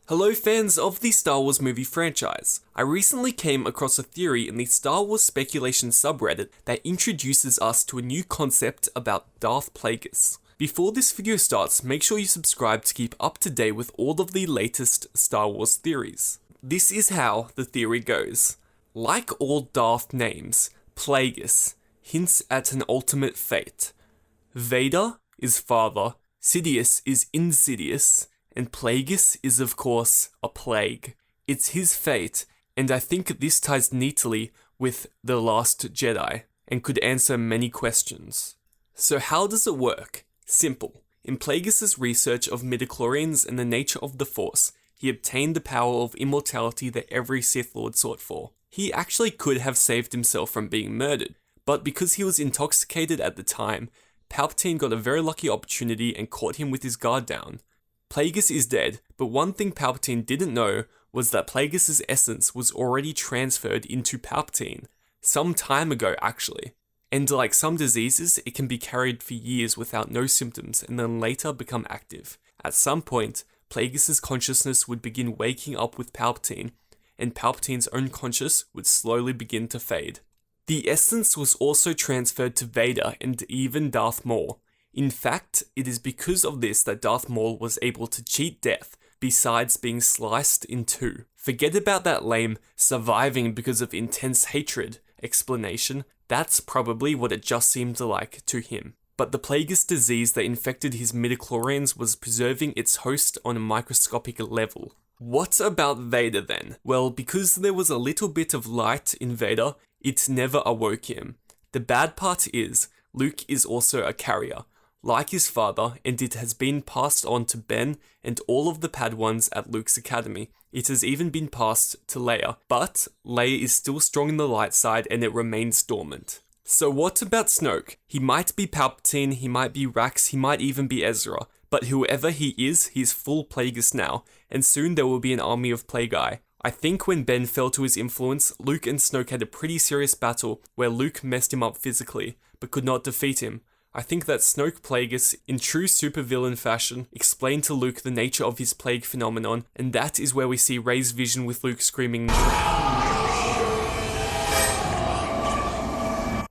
Hello fans of the Star Wars movie franchise. I recently came across a theory in the Star Wars speculation subreddit that introduces us to a new concept about Darth Plagueis. Before this video starts, make sure you subscribe to keep up to date with all of the latest Star Wars theories. This is how the theory goes. Like all Darth names, Plagueis hints at an ultimate fate. Vader is father, Sideous is insidious, and Plagueis is of course a plague. It's his fate, and I think this ties neatly with The Last Jedi, and could answer many questions. So how does it work? Simple. In Plagueis' research of midichlorians and the nature of the Force, he obtained the power of immortality that every Sith Lord sought for. He actually could have saved himself from being murdered, but because he was intoxicated at the time, Palpatine got a very lucky opportunity and caught him with his guard down. Plagueis is dead, but one thing Palpatine didn't know was that Plagueis' essence was already transferred into Palpatine, some time ago actually. And like some diseases, it can be carried for years without no symptoms and then later become active. At some point, Plagueis' consciousness would begin waking up with Palpatine, and Palpatine's own conscious would slowly begin to fade. The essence was also transferred to Vader and even Darth Maul. In fact, it is because of this that Darth Maul was able to cheat death, besides being sliced in two. Forget about that lame surviving because of intense hatred explanation. That's probably what it just seemed like to him. But the Plagueis disease that infected his midichlorians was preserving its host on a microscopic level. What about Vader then? Well, because there was a little bit of light in Vader, it never awoke him. The bad part is, Luke is also a carrier, like his father, and it has been passed on to Ben and all of the Padawans at Luke's academy. It has even been passed to Leia, but Leia is still strong in the light side and it remains dormant. So what about Snoke? He might be Palpatine, he might be Rax, he might even be Ezra, but whoever he is, he's full Plagueis now, and soon there will be an army of Plagueis. I think when Ben fell to his influence, Luke and Snoke had a pretty serious battle where Luke messed him up physically, but could not defeat him. I think that Snoke Plagueis, in true supervillain fashion, explained to Luke the nature of his plague phenomenon, and that is where we see Rey's vision with Luke screaming.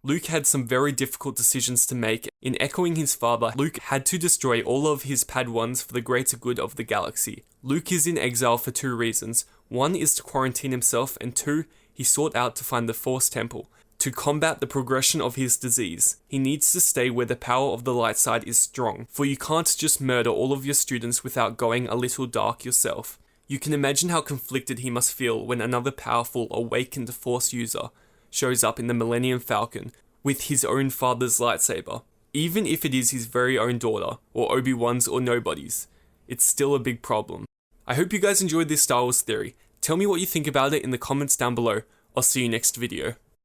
Luke had some very difficult decisions to make. In echoing his father, Luke had to destroy all of his Padawans for the greater good of the galaxy. Luke is in exile for two reasons. One is to quarantine himself, and two, he sought out to find the Force Temple. To combat the progression of his disease, he needs to stay where the power of the light side is strong, for you can't just murder all of your students without going a little dark yourself. You can imagine how conflicted he must feel when another powerful, awakened Force user shows up in the Millennium Falcon with his own father's lightsaber. Even if it is his very own daughter, or Obi-Wan's or nobody's, it's still a big problem. I hope you guys enjoyed this Star Wars theory. Tell me what you think about it in the comments down below. I'll see you next video.